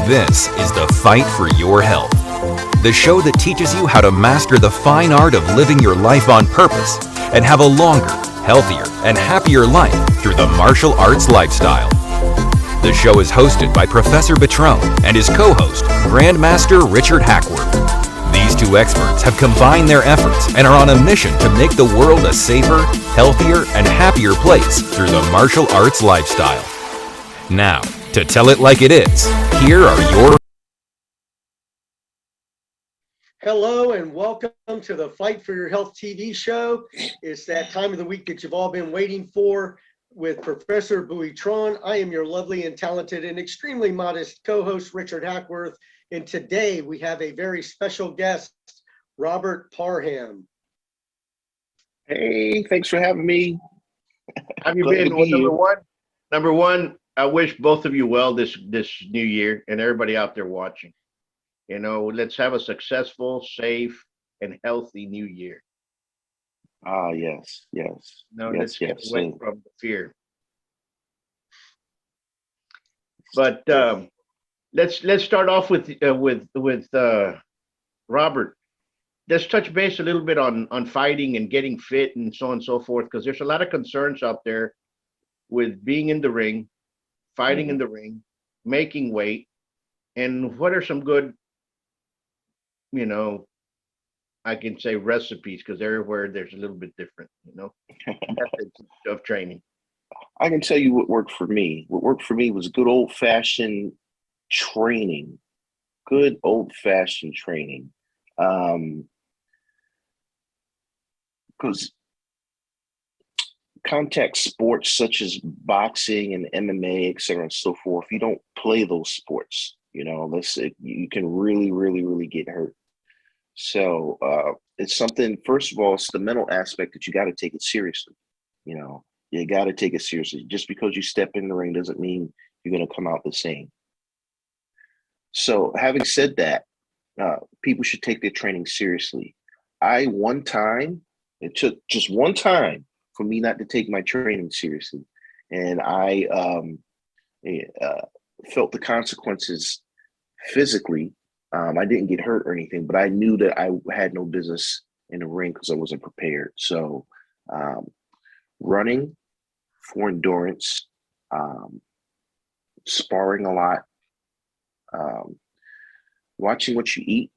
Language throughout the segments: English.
This is the Fight for Your Health, the show that teaches you how to master the fine art of living your life on purpose and have a longer, healthier, and happier life through the martial arts lifestyle. The show is hosted by Professor Buitron and his co-host, Grand Master Richard Hackworth. These two experts have combined their efforts and are on a mission to make the world a safer, healthier, and happier place through the martial arts lifestyle. Now, to tell it like it is, here are your... Hello and welcome to the Fight for Your Health TV show. It's that time of the week that you've all been waiting for with Professor Buitron. I am your lovely and talented and extremely modest co-host, Richard Hackworth. And today we have a very special guest, Robert Parham. Hey, thanks for having me. Have you been? Well, number one, I wish both of you well this new year and everybody out there watching. You know, let's have a successful, safe, and healthy new year. Ah, yes. No, yes, let's get yes, away same. from the fear. But let's start off with Robert. Let's touch base a little bit on fighting and getting fit and so on and so forth, because there's a lot of concerns out there with being in the ring, fighting in the ring, making weight, and what are some good, you know, I can say recipes, because everywhere there's a little bit different, you know, methods of training. I can tell you what worked for me. What worked for me was good old-fashioned training. Good old-fashioned training. Because contact sports such as boxing and MMA, et cetera, and so forth, you don't play those sports. You know, you can really get hurt. So it's something, first of all, it's the mental aspect that you got to take it seriously. You know, you got to take it seriously. Just because you step in the ring doesn't mean you're going to come out the same. So having said that, people should take their training seriously. It took just one time for me not to take my training seriously. And I felt the consequences physically. I didn't get hurt or anything, but I knew that I had no business in the ring because I wasn't prepared. So running for endurance, sparring a lot, watching what you eat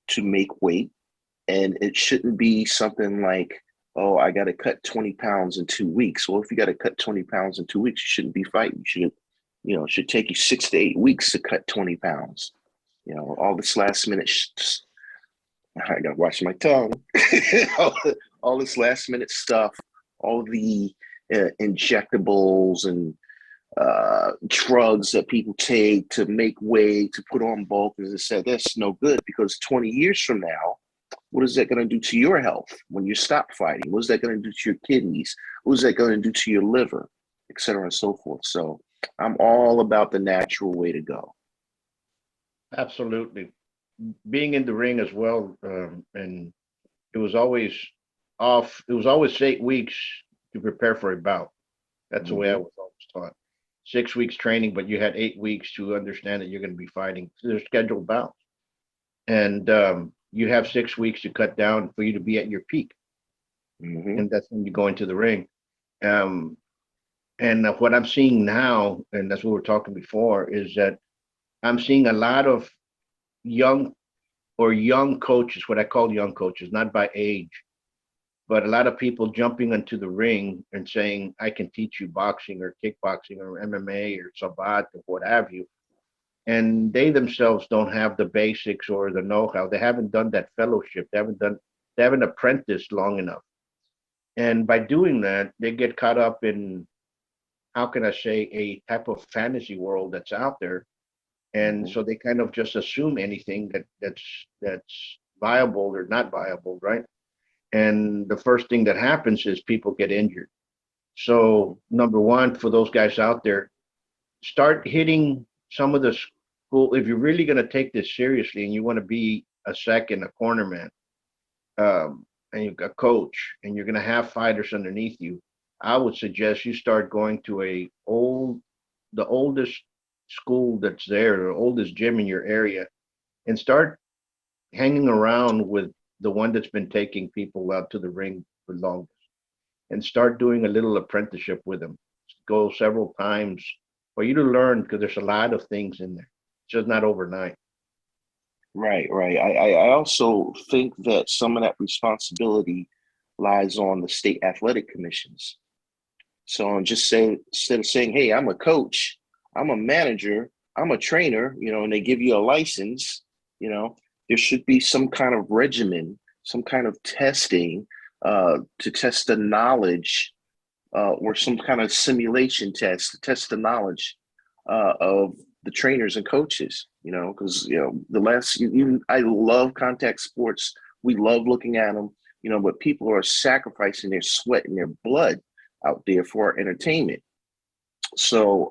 to make weight. And it shouldn't be something like, oh, I got to cut 20 pounds in 2 weeks. Well, if you got to cut 20 pounds in 2 weeks, you shouldn't be fighting. It should take you 6 to 8 weeks to cut 20 pounds. You know, all this last minute, I got to watch my tongue. all this last minute stuff, all the injectables and drugs that people take to make weight, to put on bulk, as I said, that's no good, because 20 years from now, what is that going to do to your health when you stop fighting? What is that going to do to your kidneys? What is that going to do to your liver, et cetera, and so forth? So I'm all about the natural way to go. Absolutely. Being in the ring as well, and it was always off. It was always 8 weeks to prepare for a bout. That's the way I was always taught. 6 weeks training, but you had 8 weeks to understand that you're going to be fighting. They're scheduled bouts. And you have 6 weeks to cut down for you to be at your peak. And that's when you go into the ring. And what I'm seeing now, and that's what we were talking before, is that I'm seeing a lot of young coaches, what I call young coaches, not by age, but a lot of people jumping into the ring and saying, I can teach you boxing or kickboxing or MMA or sabat or what have you. And they themselves don't have the basics or the know-how. They haven't done that fellowship. They haven't apprenticed long enough. And by doing that, they get caught up in, how can I say, a type of fantasy world that's out there. And so they kind of just assume anything that's viable or not viable, right? And the first thing that happens is people get injured. So number one, for those guys out there, start hitting some of the school. If you're really going to take this seriously and you want to be a second, a cornerman, and you've got a coach, and you're going to have fighters underneath you, I would suggest you start going to the oldest school that's there, the oldest gym in your area, and start hanging around with the one that's been taking people out to the ring for longest, and start doing a little apprenticeship with them. Go several times for you to learn, because there's a lot of things in there. It's just not overnight. Right, right. I also think that some of that responsibility lies on the state athletic commissions. So I'm just saying, instead of saying, hey, I'm a coach, I'm a manager, I'm a trainer, and they give you a license, there should be some kind of regimen, some kind of testing to test the knowledge, or some kind of simulation test to test the knowledge of the trainers and coaches, because, I love contact sports. We love looking at them, but people are sacrificing their sweat and their blood out there for our entertainment. So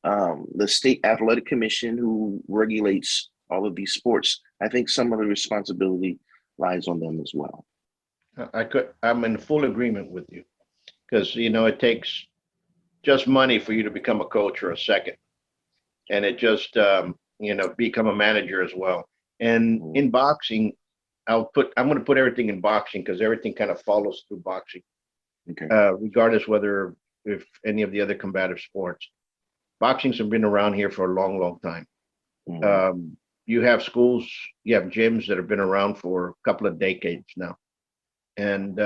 the State Athletic Commission, who regulates all of these sports, I think some of the responsibility lies on them as well. I'm in full agreement with you, because it takes just money for you to become a coach or a second, and it just become a manager as well. And in boxing, I'm going to put everything in boxing, because everything kind of follows through boxing. Okay. Regardless if any of the other combative sports. Boxing's have been around here for a long, long time. Mm-hmm. You have schools, you have gyms that have been around for a couple of decades now. And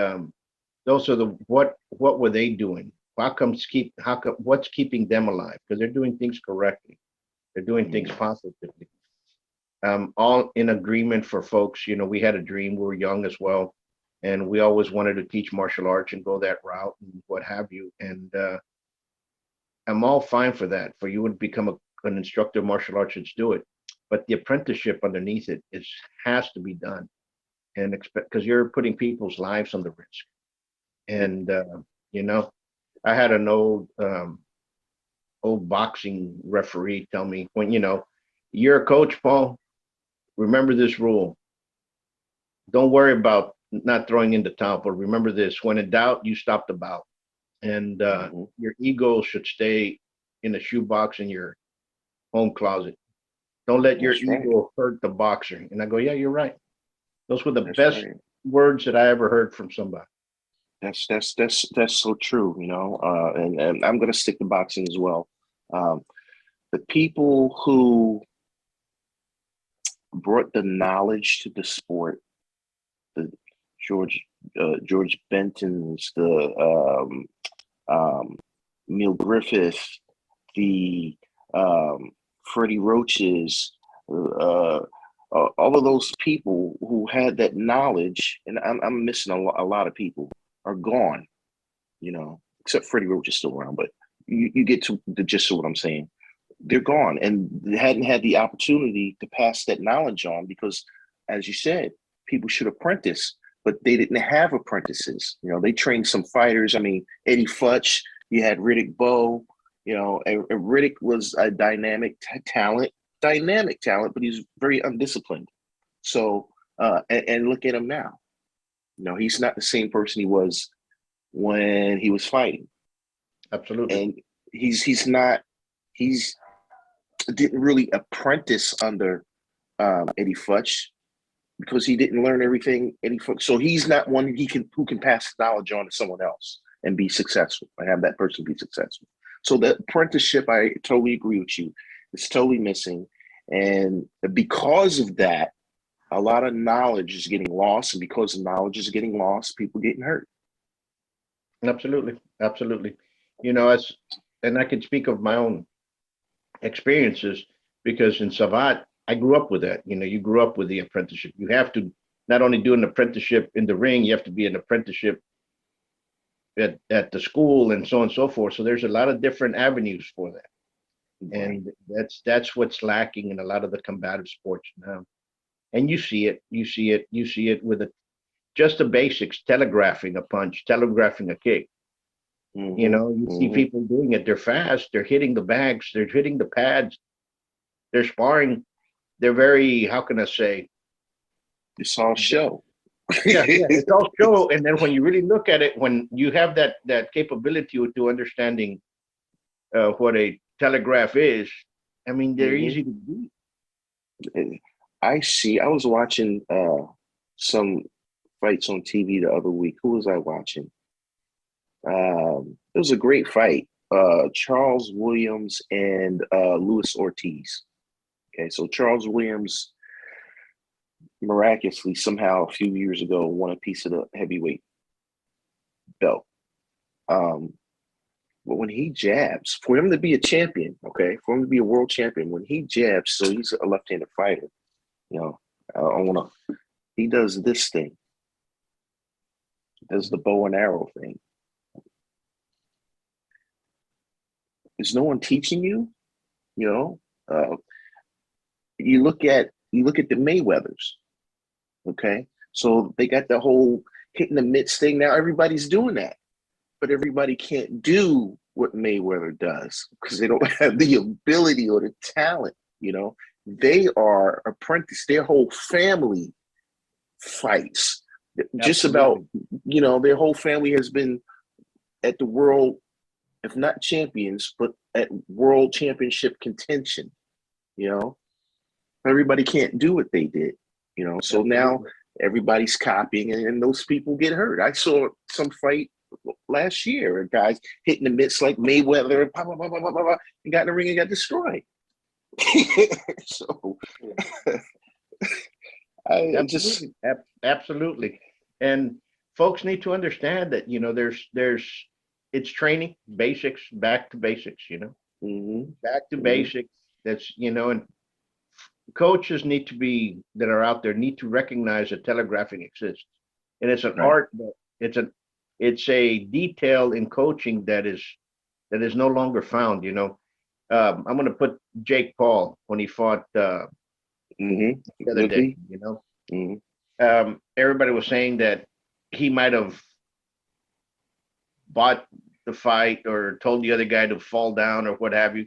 those are what were they doing? What's keeping them alive? Because they're doing things correctly. They're doing things positively. All in agreement for folks. We had a dream. We were young as well, and we always wanted to teach martial arts and go that route and what have you. And I'm all fine for that. For you to become an instructor of martial arts, let's do it. But the apprenticeship underneath it has to be done, and because you're putting people's lives on the risk. And I had an old boxing referee tell me, when you're a coach, Paul, remember this rule. Don't worry about not throwing in the towel, but remember this: when in doubt, you stop the bout. And your ego should stay in a shoebox in your home closet. Don't let your ego hurt the boxer. And I go, yeah, you're right. Those were the best words that I ever heard from somebody. That's so true, and I'm going to stick to boxing as well. The people who brought the knowledge to the sport, the George Bentons, the Neil Griffith, the Freddie Roaches, all of those people who had that knowledge, and I'm missing a lot of people, are gone, except Freddie Roach is still around, but you get to the gist of what I'm saying. They're gone, and they hadn't had the opportunity to pass that knowledge on, because, as you said, people should apprentice, but they didn't have apprentices. They trained some fighters. I mean, Eddie Futch, you had Riddick Bowe, and Riddick was a dynamic talent, but he's very undisciplined. So, and look at him now. He's not the same person he was when he was fighting. Absolutely. And he didn't really apprentice under Eddie Futch, because he didn't learn everything Eddie Futch. So he's not one who can pass knowledge on to someone else and be successful, and have that person be successful. So the apprenticeship, I totally agree with you, it's totally missing. And because of that, a lot of knowledge is getting lost, and because the knowledge is getting lost, people getting hurt. Absolutely. And I can speak of my own experiences, because in Savat, I grew up with that. You grew up with the apprenticeship. You have to not only do an apprenticeship in the ring, you have to be an apprenticeship at the school, and so on and so forth. So there's a lot of different avenues for that. Right. And that's what's lacking in a lot of the combative sports now. And you see it with just the basics: telegraphing a punch, telegraphing a kick. Mm-hmm. You see people doing it. They're fast. They're hitting the bags. They're hitting the pads. They're sparring. They're very, how can I say? It's all show. yeah, it's all show. And then when you really look at it, when you have that capability to understanding what a telegraph is, I mean, they're Mhm. easy to beat. I was watching some fights on TV the other week. Who was I watching? It was a great fight. Charles Williams and Luis Ortiz. Okay, so Charles Williams miraculously somehow a few years ago won a piece of the heavyweight belt. But when he jabs, for him to be a champion, okay, for him to be a world champion, when he jabs, so he's a left-handed fighter. You know, I want to. He does this thing. He does the bow and arrow thing. Is no one teaching you? You know, you look at the Mayweathers. Okay, so they got the whole hitting the mitts thing. Now everybody's doing that, but everybody can't do what Mayweather does because they don't have the ability or the talent. You know, they are apprentice. Their whole family fights. Just about, you know, their whole family has been at the world, if not champions, but at world championship contention. You know, everybody can't do what they did. You know, so now everybody's copying, and those people get hurt. I saw some fight last year, guys hitting the mitts like Mayweather, and blah, blah, blah, blah, blah, blah, and got in the ring and got destroyed. So Absolutely. And folks need to understand that, you know, it's training, basics, back to basics, you know, back to basics. That's, you know, and coaches need to be, that are out there, need to recognize that telegraphing exists. And it's an art, but it's a detail in coaching that is no longer found, you know. I'm going to put Jake Paul when he fought the other day, you know. Everybody was saying that he might have bought the fight or told the other guy to fall down or what have you,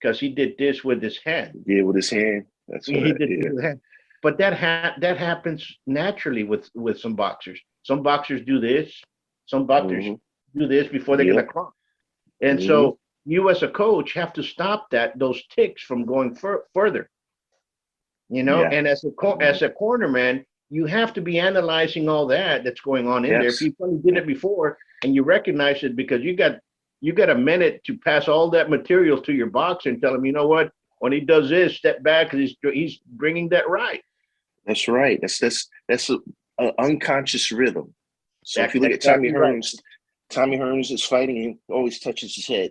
because he did this with his hand. Yeah, with his hand. That's what He did with his hand. But that happens naturally with some boxers. Some boxers do this. Some boxers do this before they're gonna climb. And so you as a coach have to stop those ticks from going further. You know, and as a cornerman, you have to be analyzing all that's going on in there. If you only did it before and you recognize it, because you got a minute to pass all that material to your boxer and tell him, you know what, when he does this, step back, because he's bringing that right. That's right. That's an unconscious rhythm. So if you look at Tommy Hearns, Tommy Hearns is fighting and always touches his head.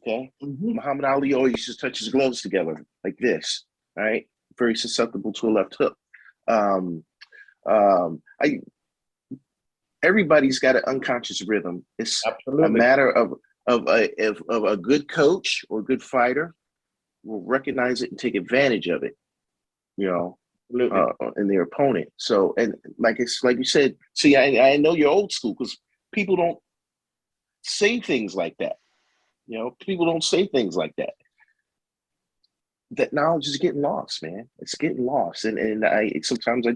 Okay, Muhammad Ali always just touches his gloves together like this. All right, very susceptible to a left hook. Everybody's got an unconscious rhythm. It's a matter of a good coach or good fighter will recognize it and take advantage of it, you know, in their opponent. So, and like you said, see, I know you're old school because people don't say things like that. You know, people don't say things like that. That knowledge is getting lost, man. It's getting lost. And sometimes I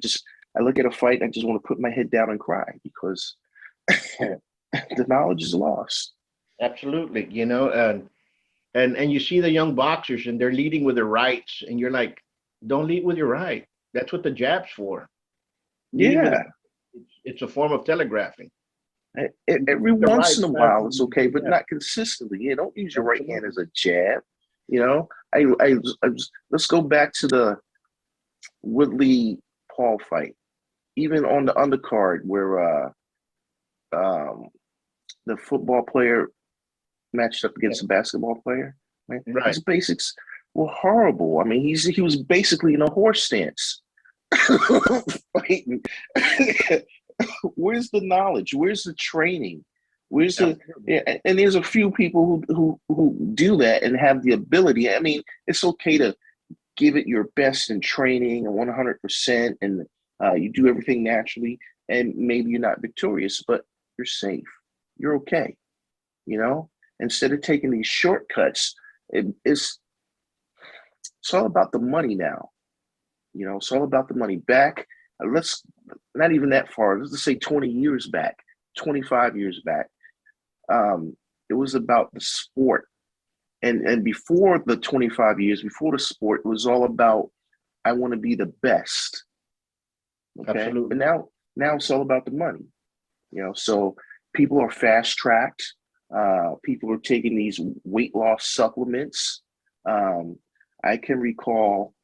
look at a fight, I just want to put my head down and cry because the knowledge is lost. Absolutely. You know, and you see the young boxers and they're leading with their rights, and you're like, don't lead with your right. That's what the jab's for. It's a form of telegraphing. Every once in a while it's okay, but not consistently. You don't use your right hand as a jab. You know, let's go back to the Woodley Paul fight. Even on the undercard where the football player matched up against a basketball player, right? His basics were horrible. I mean, he was basically in a horse stance. Where's the knowledge? Where's the training? Where's the and there's a few people who do that and have the ability. I mean, it's okay to give it your best in training and 100%, and you do everything naturally, and maybe you're not victorious, but you're safe. You're okay. You know, instead of taking these shortcuts, it's all about the money now. You know, it's all about the money. Back, let's not even that far. Let's say 20 years back, 25 years back. It was about the sport And before the 25 years, before the sport, it was all about, I want to be the best. Okay. Absolutely. But now it's all about the money. So people are fast tracked. People are taking these weight loss supplements. I can recall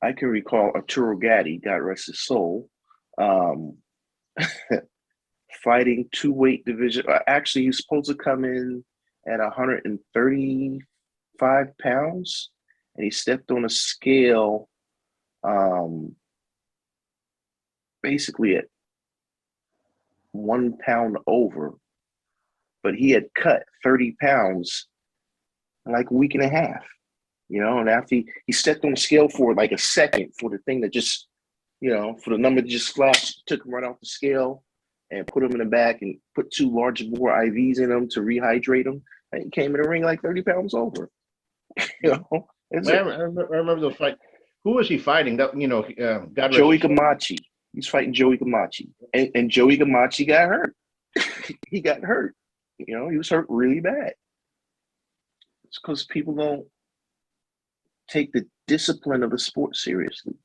Arturo Gatti, God rest his soul, fighting two weight division. Actually, he was supposed to come in at 135 pounds, and he stepped on a scale, basically at 1 pound over, but he had cut 30 pounds in like a week and a half. And after he stepped on the scale for like a second, for the thing that just, for the number to just flashed, took him right off the scale and put him in the back and put 2 large bore IVs in him to rehydrate him. And he came in the ring like 30 pounds over. I remember those fights. Who was he fighting? That God Joey Camachi. He's fighting Joey Camachi, and Joey Camachi got hurt. He got hurt. He was hurt really bad. It's because people don't take the discipline of the sport seriously.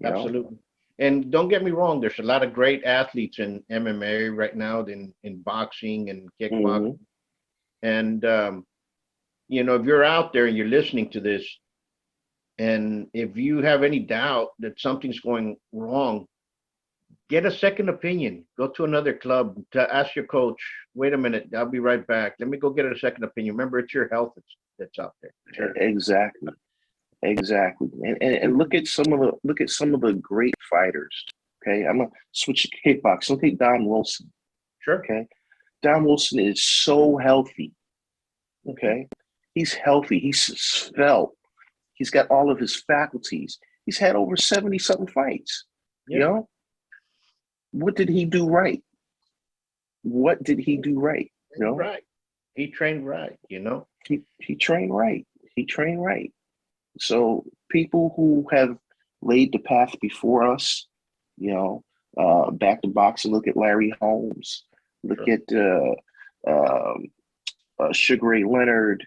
Absolutely. And don't get me wrong, there's a lot of great athletes in MMA right now, in boxing and kickboxing. And, if you're out there and you're listening to this, and if you have any doubt that something's going wrong, get a second opinion. Go to another club to ask your coach, wait a minute, I'll be right back. Let me go get a second opinion. Remember, it's your health that's out there. Sure. Exactly. And look at some of the great fighters. Okay, I'm gonna switch to kickboxing. Look at Don Wilson. Sure. Okay, Don Wilson is so healthy. Okay, he's healthy. He's svelte. He's got all of his faculties. He's had over 70-something fights. Yeah. What did he do right? Right. He trained right. He trained right. So people who have laid the path before us, back to boxing, look at Larry Holmes, look at Sugar Ray Leonard,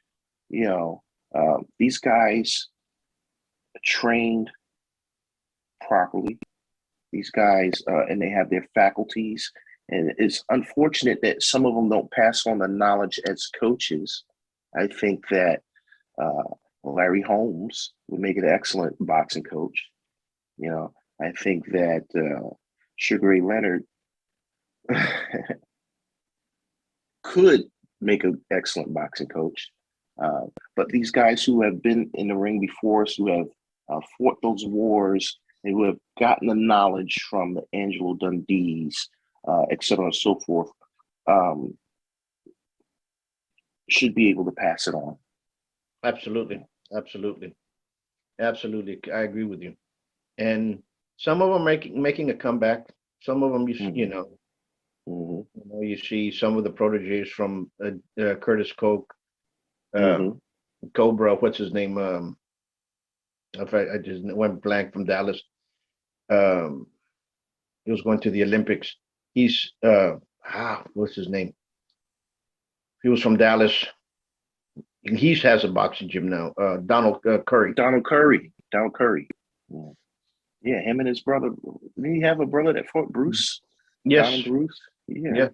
these guys trained properly. These guys, and they have their faculties. And it's unfortunate that some of them don't pass on the knowledge as coaches. I think that Larry Holmes would make an excellent boxing coach. I think that Sugar Ray Leonard could make an excellent boxing coach. But these guys who have been in the ring before us, who have fought those wars, and who have gotten the knowledge from the Angelo Dundees, et cetera, and so forth, should be able to pass it on. Absolutely. I agree with you. And some of them making a comeback. Some of them, you see some of the proteges from Curtis Koch, Cobra. What's his name? I just went blank, from Dallas. He was going to the Olympics. He's what's his name? He was from Dallas. He has a boxing gym now. Donald Curry. Yeah, him and his brother. Did he have a brother that fought Bruce? Yes. Donald Bruce. Yeah.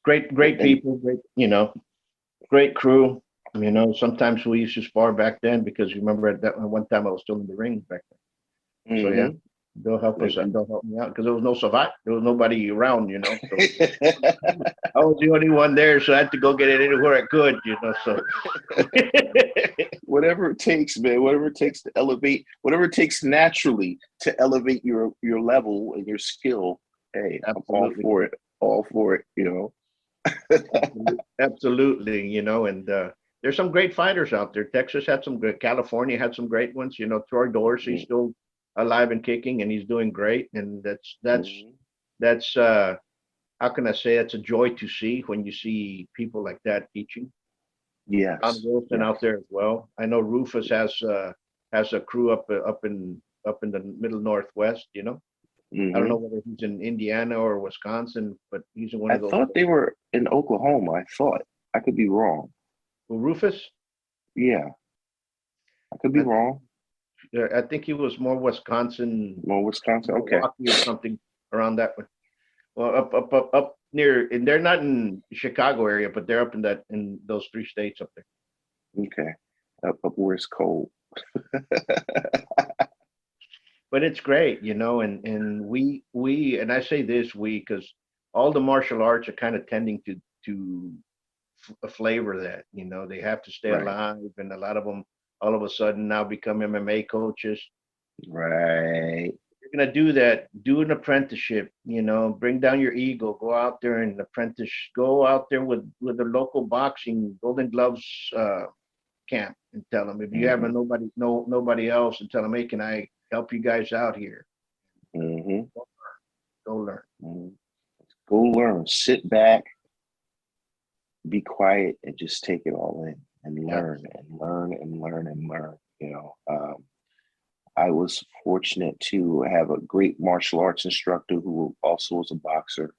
Great people. Great crew. Sometimes we used to spar back then, because you remember at that one time I was still in the ring back then. So yeah, they'll help us and they'll help me out, because there was no survive. There was nobody around, So I was the only one there, so I had to go get it anywhere I could, So whatever it takes, man. Whatever it takes to elevate. Whatever it takes naturally to elevate your level and your skill. Hey, absolutely. I'm all for it. Absolutely. And there's some great fighters out there. Texas had some good. California had some great ones. Troy Dorsey's still alive and kicking, and he's doing great. And that's how can I say, it's a joy to see when you see people like that teaching. Yes. Don Wilson out there as well. I know Rufus has a crew up in the middle Northwest. I don't know whether he's in Indiana or Wisconsin, but he's in one of those. I thought they were in Oklahoma. I thought. I could be wrong. Well, Rufus, Yeah, I could be I, wrong. I think he was more Wisconsin, Well, Wisconsin. Okay. Milwaukee or something around that way. Well, up near, and they're not in Chicago area, but they're up in those three states up there. Okay. Up where it's cold. But it's great, and we and I say this we because all the martial arts are kind of tending to flavor that, they have to stay Right. alive, and a lot of them all of a sudden now become MMA coaches. Right. You're gonna do that, do an apprenticeship, bring down your ego, go out there and apprentice, go out there with the local boxing Golden Gloves camp and tell them if you have nobody else, and tell them, hey, can I help you guys out here? Mm-hmm. Go learn. Mm-hmm. Go learn. Sit back, be quiet, and just take it all in and learn and learn and learn and learn. I was fortunate to have a great martial arts instructor who also was a boxer.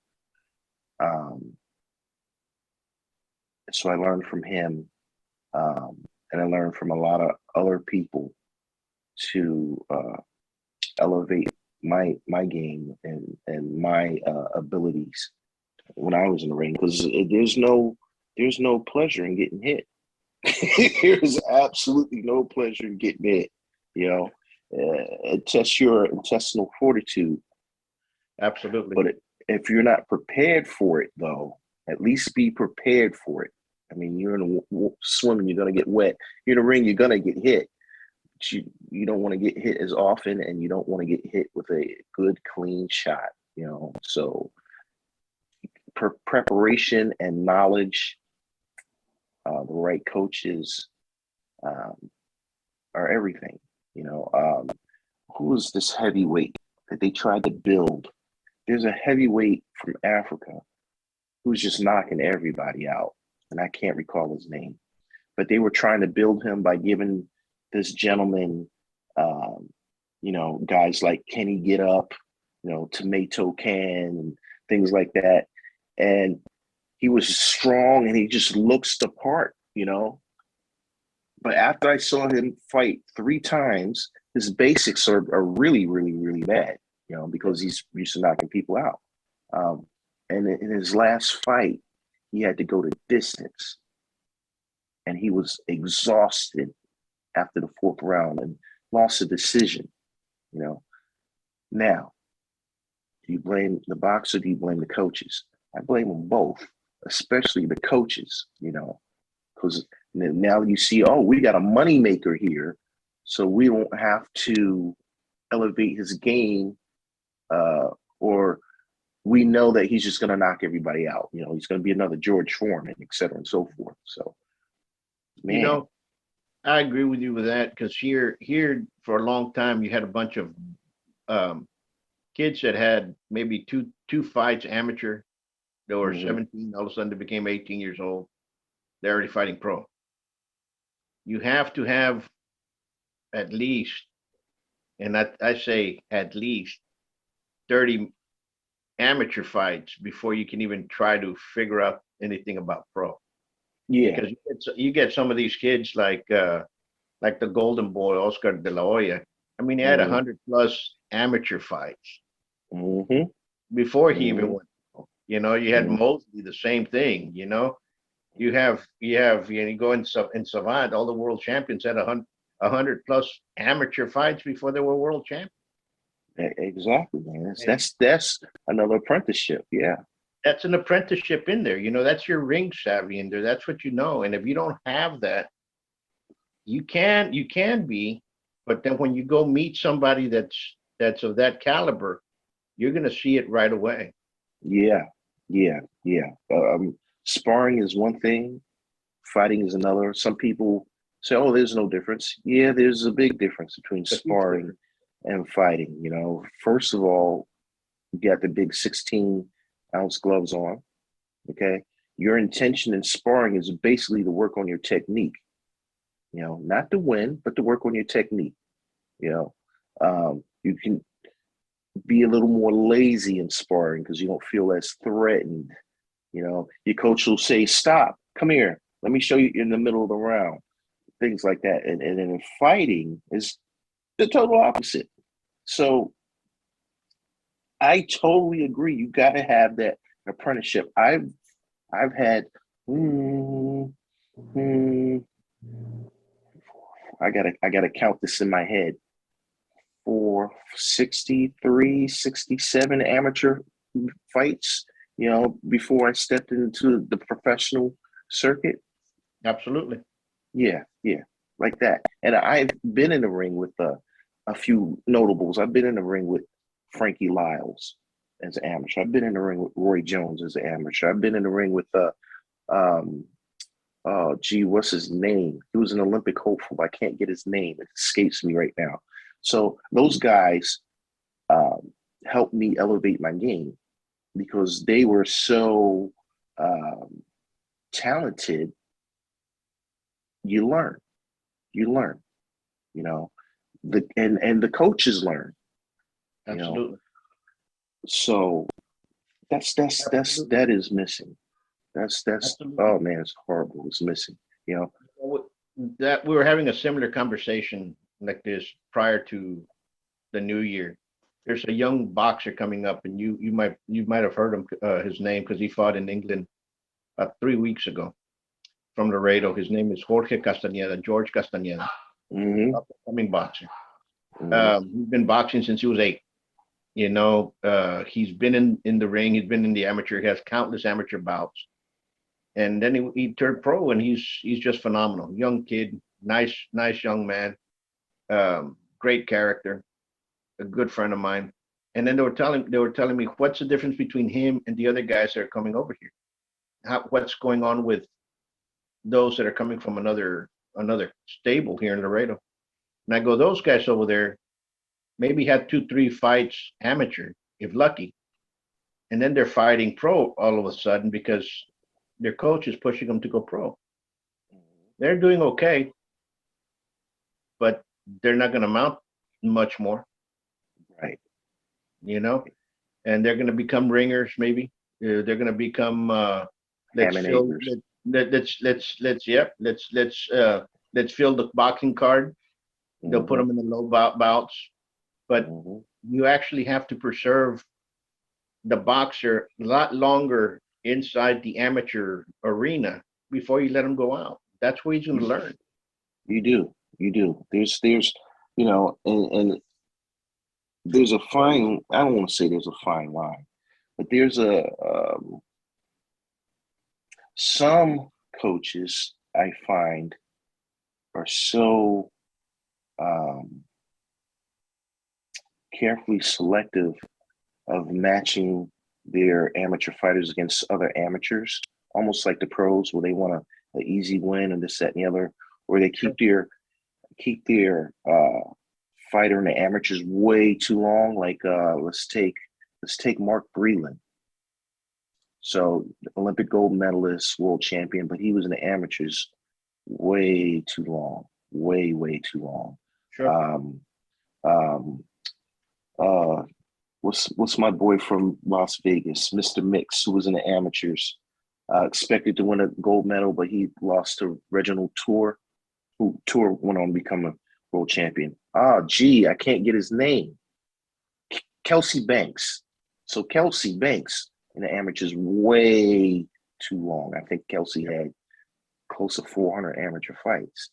So I learned from him, and I learned from a lot of other people to elevate my game and my abilities when I was in the ring, because there's no pleasure in getting hit. There's absolutely no pleasure in getting hit. It tests your intestinal fortitude. Absolutely. But if you're not prepared for it, though, at least be prepared for it. I mean, you're in swimming, you're going to get wet. You're in the ring, you're going to get hit. But you don't want to get hit as often, and you don't want to get hit with a good, clean shot. So preparation and knowledge, the right coaches are everything. Who was this heavyweight that they tried to build? There's a heavyweight from Africa who's just knocking everybody out, and I can't recall his name. But they were trying to build him by giving this gentleman, guys like Kenny Get Up, Tomato Can, and things like that. And he was strong, and he just looks the part, But after I saw him fight 3 times, his basics are really, really, really bad, because he's used to knocking people out. And in his last fight, he had to go to distance. And he was exhausted after the 4th round and lost a decision, Now, do you blame the boxer or do you blame the coaches? I blame them both, especially the coaches, because now you see, we got a moneymaker here, so we don't have to elevate his game, or we know that he's just going to knock everybody out. He's going to be another George Foreman, et cetera, and so forth. So, man. I agree with you with that, because here for a long time you had a bunch of kids that had maybe two fights amateur. They were 17, all of a sudden they became 18 years old. They're already fighting pro. You have to have at least, and I say at least 30 amateur fights before you can even try to figure out anything about pro. Yeah. Because you get some of these kids like the Golden Boy, Oscar De La Hoya. I mean, he had 100+ amateur fights before he even went. You had Mosley, the same thing. You go in Savant, all the world champions had 100+ amateur fights before they were world champions. Exactly, man. That's another apprenticeship. Yeah. That's an apprenticeship in there. That's your ring savvy in there. That's what you know. And if you don't have that, you can be, but then when you go meet somebody that's of that caliber, you're going to see it right away. Yeah. Sparring is one thing, fighting is another. Some people say, there's no difference. Yeah, there's a big difference between sparring and fighting. First of all, you got the big 16-ounce gloves on. Okay. Your intention in sparring is basically to work on your technique, not to win, but to work on your technique. You can be a little more lazy in sparring because you don't feel as threatened. Your coach will say, stop. Come here. Let me show you in the middle of the round. Things like that. And then in fighting is the total opposite. So I totally agree. You got to have that apprenticeship. I've had. Mm, mm, I gotta count this in my head. For 63, 67 amateur fights, before I stepped into the professional circuit. Absolutely. Yeah, like that. And I've been in the ring with a few notables. I've been in the ring with Frankie Lyles as an amateur. I've been in the ring with Roy Jones as an amateur. I've been in the ring with oh gee, what's his name? He was an Olympic hopeful. I can't get his name. It escapes me right now. So those guys helped me elevate my game because they were so talented. You learn, you know, and the coaches learn, Absolutely. So that is missing. That's Absolutely. Oh man, it's horrible. It's missing, That we were having a similar conversation like this prior to the new year. There's a young boxer coming up, and you might have heard his name because he fought in England 3 weeks ago from Laredo. His name is George Castaneda, Mm-hmm. upcoming boxer. Mm-hmm. He's been boxing since he was 8. He's been in the ring. He's been in the amateur. He has countless amateur bouts, and then he turned pro, and he's just phenomenal. Young kid, nice young man, great character, a good friend of mine. And then they were telling me what's the difference between him and the other guys that are coming over here. What's going on with those that are coming from another stable here in Laredo? And I go, those guys over there maybe had 2-3 fights amateur, if lucky, and then they're fighting pro all of a sudden because their coach is pushing them to go pro. They're doing okay, but they're not going to mount much more, Right. And they're going to become ringers maybe. They're going to become let's fill the boxing card. They'll put them in the low bouts, but you actually have to preserve the boxer a lot longer inside the amateur arena before you let him go out. That's where he's going to learn. You do. There's and there's a fine. I don't want to say there's a fine line, but there's some coaches I find are so carefully selective of matching their amateur fighters against other amateurs, almost like the pros, where they want an easy win and this, that, and the other, or they keep their fighter in the amateurs way too long. Like let's take Mark Breland. So Olympic gold medalist, world champion, but he was in the amateurs way too long, way too long. Sure. What's my boy from Las Vegas, Mr. Mix, who was in the amateurs, expected to win a gold medal, but he lost to Reginald Tour, who Tour went on to become a world champion. I can't get his name. Kelsey Banks. So Kelsey Banks in the amateurs way too long. I think Kelsey had close to 400 amateur fights,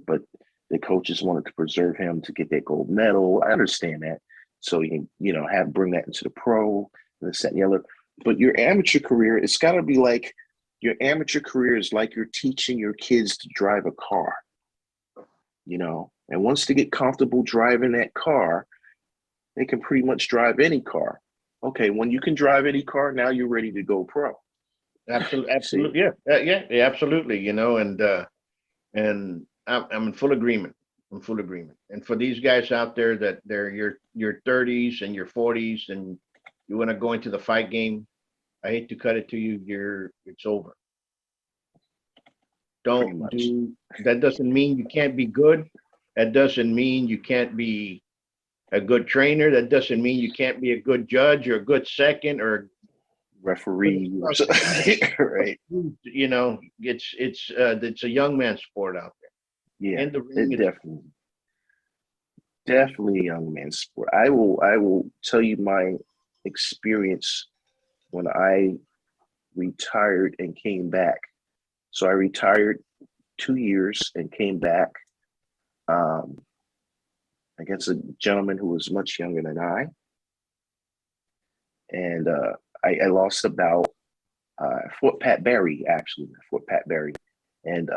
but the coaches wanted to preserve him to get that gold medal. I understand that. So you can, bring that into the pro and this, that, and the other. But your amateur career, it's got to be like your amateur career is like you're teaching your kids to drive a car, and once they get comfortable driving that car, they can pretty much drive any car. Okay, when you can drive any car, now you're ready to go pro. Absolutely, yeah, absolutely. And I'm in full agreement. And for these guys out there that they're your 30s and your 40s, and you want to go into the fight game, I hate to cut it to you, it's over. Don't do that. Doesn't mean you can't be good. That doesn't mean you can't be a good trainer. That doesn't mean you can't be a good judge or a good second or referee or something, right? You know, it's a young man's sport out there. Yeah, In the ring, it definitely a young man's sport. I will tell you my experience when I retired and came back. So I retired 2 years and came back um, against a gentleman who was much younger than I, and I lost about Fort Pat Barry, actually, Fort Pat Barry. And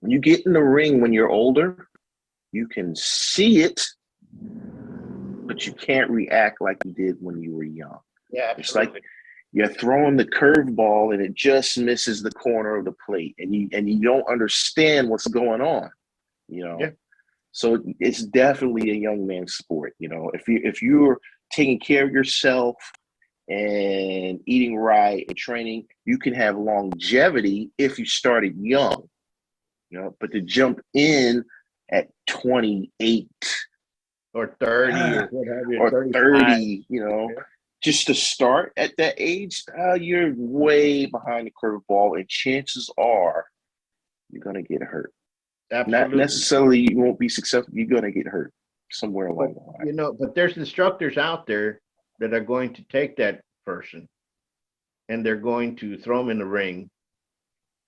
when you get in the ring when you're older, you can see it, but you can't react like you did when you were young. yeah, It's absolutely. like you're throwing the curveball and it just misses the corner of the plate, and you don't understand what's going on, you know. Yeah. So it's definitely a young man's sport, you know. If you're taking care of yourself and eating right and training, you can have longevity if you started young, you know. But to jump in at 28 Or 30 or what have you, or 35. 30, you know, Yeah. just to start at that age, you're way behind the curveball, and chances are you're gonna get hurt. Not Absolutely. necessarily you won't be successful. You're gonna get hurt somewhere But, along the line. you know, but there's instructors out there that are going to take that person and they're going to throw them in the ring.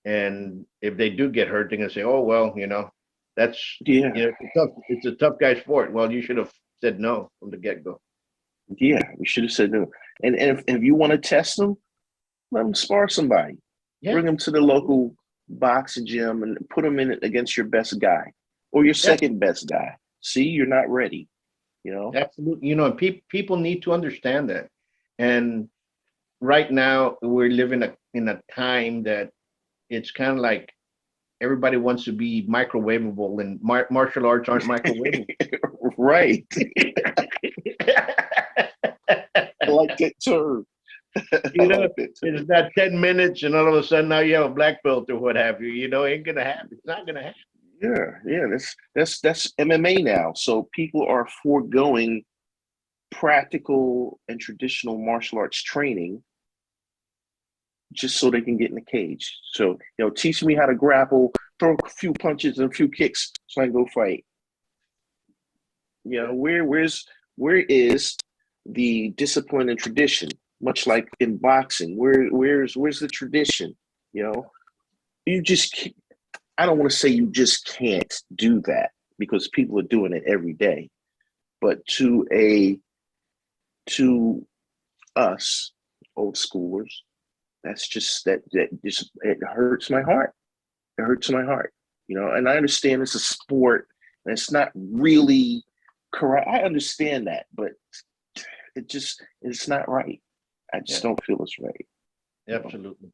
And if they do get hurt, they're going to say, oh, well, you know, that's, Yeah, you know, it's a tough guy sport. Well, you should have said no from the get-go. yeah. We should have said no. And if you want to test them, let them spar somebody. Yeah. Bring them to the local boxing gym and put them in it against your best guy or your second best guy. See, you're not ready, you know? Absolutely. You know, and people need to understand that. And right now we're living in a time that it's kind of like everybody wants to be microwavable, and martial arts aren't microwavable. Right. I like that term. You know, like that term. it's not 10 minutes and all of a sudden now you have a black belt or what have you. You know, ain't gonna happen. It's not gonna happen. Yeah. That's MMA now. So people are foregoing practical and traditional martial arts training just so they can get in the cage. So, you know, teach me how to grapple, throw a few punches and a few kicks so I can go fight. You know, where is the discipline and tradition? Much like in boxing, where's the tradition? You know, you just I don't want to say you just can't do that because people are doing it every day. But to us old schoolers, that's just that just it hurts my heart. It hurts my heart, you know. And I understand it's a sport and it's not really correct. I understand that, but it's not right. I just don't feel it's right. Absolutely.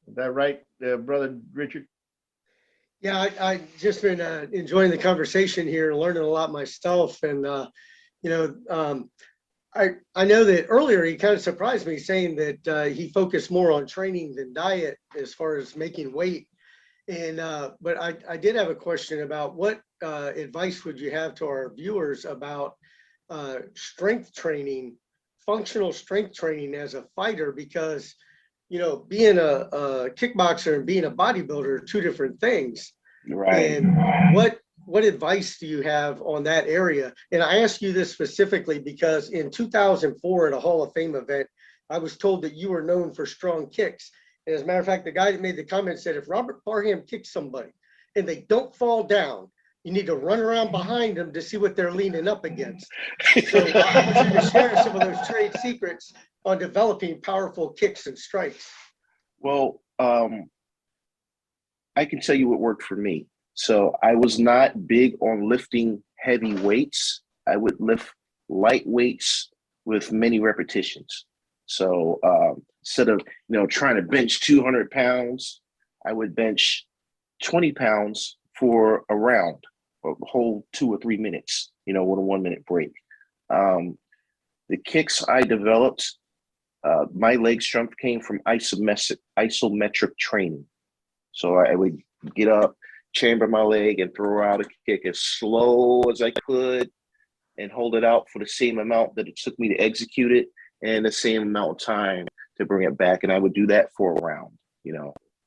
Is that right, Brother Richard? Yeah, I just been enjoying the conversation here and learning a lot myself. And, you know, I know that earlier he kind of surprised me saying that he focused more on training than diet as far as making weight. And but I did have a question about what advice would you have to our viewers about strength training, functional strength training as a fighter? Because, you know, being a kickboxer and being a bodybuilder are two different things. Right. And what advice do you have on that area? And I ask you this specifically because in 2004 at a Hall of Fame event, I was told that you were known for strong kicks. And as a matter of fact, the guy that made the comment said, if Robert Parham kicks somebody and they don't fall down, you need to run around behind them to see what they're leaning up against. So I want you to share some of those trade secrets on developing powerful kicks and strikes. Well, I can tell you what worked for me. So I was not big on lifting heavy weights. I would lift light weights with many repetitions. So instead of, you know, trying to bench 200 pounds, I would bench 20 pounds for a round, a whole 2 or 3 minutes, you know, with a 1 minute break. The kicks I developed, my leg strength came from isometric training. So I would get up, chamber my leg, and throw out a kick as slow as I could and hold it out for the same amount that it took me to execute it. and the same amount of time to bring it back. And I would do that for a round,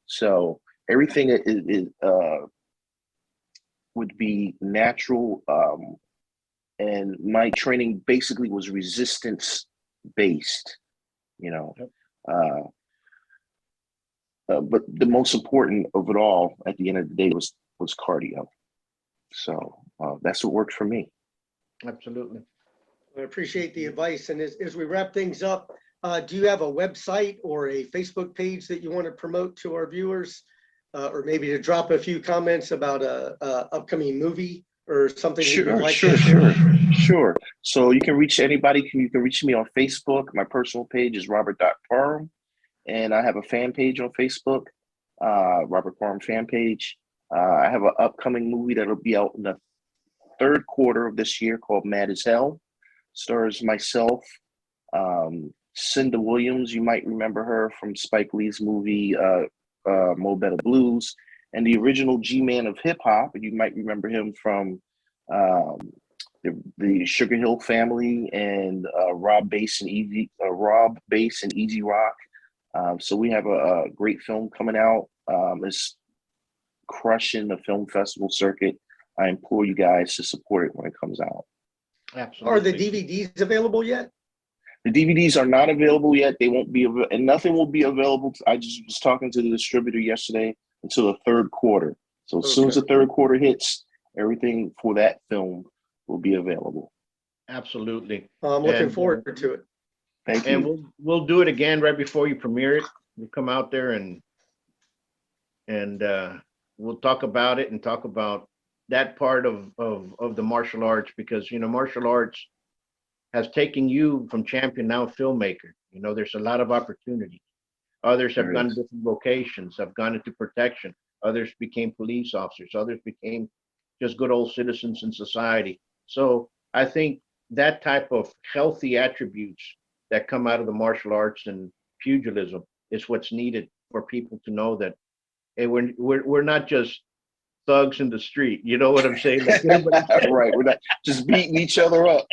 So everything would be natural. And my training basically was resistance based, Yep. But the most important of it all at the end of the day was cardio. So that's what worked for me. Absolutely. I appreciate the advice. And as we wrap things up, do you have a website or a Facebook page that you want to promote to our viewers? Or maybe to drop a few comments about a upcoming movie or something that you'd like to share? Sure. So you can reach anybody. You can reach me on Facebook. My personal page is Robert.Parham. And I have a fan page on Facebook, Robert Parham fan page. I have an upcoming movie that'll be out in the third quarter of this year called Mad as Hell. Stars myself, Cinda Williams. You might remember her from Spike Lee's movie Mo Better Blues, and the original G-Man of hip hop. You might remember him from the Sugar Hill Family and Rob Bass and Easy Rock. So we have a great film coming out. It's crushing the film festival circuit. I implore you guys to support it when it comes out. Absolutely. Are the DVDs available yet? The DVDs are not available yet. They won't be, and nothing will be available. I just was talking to the distributor yesterday until the third quarter. So as soon as the third quarter hits, everything for that film will be available. Absolutely. I'm looking forward to it. Thank you. And we'll do it again right before you premiere it. We'll come out there and we'll talk about it and talk about that part of the martial arts, because martial arts has taken you from champion now filmmaker. There's a lot of opportunity. Others have gone to different locations, have gone into protection. Others became police officers. Others became just good old citizens in society. So I think that type of healthy attributes that come out of the martial arts and pugilism is what's needed for people to know that, hey, we're not just thugs in the street. You know what I'm saying? Like, right. We're not just beating each other up.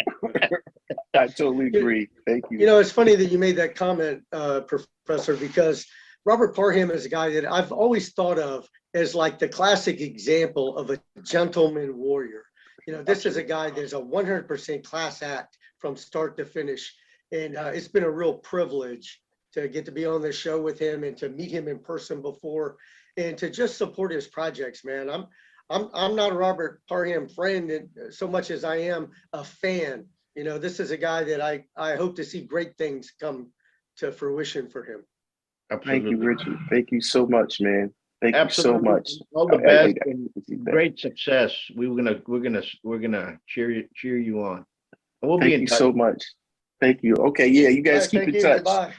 I totally agree. Thank you. It's funny that you made that comment, Professor, because Robert Parham is a guy that I've always thought of as like the classic example of a gentleman warrior. This is a guy that's a 100% class act from start to finish. And it's been a real privilege to get to be on this show with him and to meet him in person before and to just support his projects, man. I'm not a Robert Parham friend so much as I am a fan. This is a guy that I hope to see great things come to fruition for him. Absolutely. Thank you, Richard. Thank you so much, man. Thank you so much. All the best and great success. We're gonna cheer you on. And we'll be in touch. Thank you so much. Thank you. Okay, yeah, you guys keep in touch. Goodbye.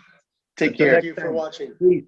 Take care. Thank you for watching. Peace.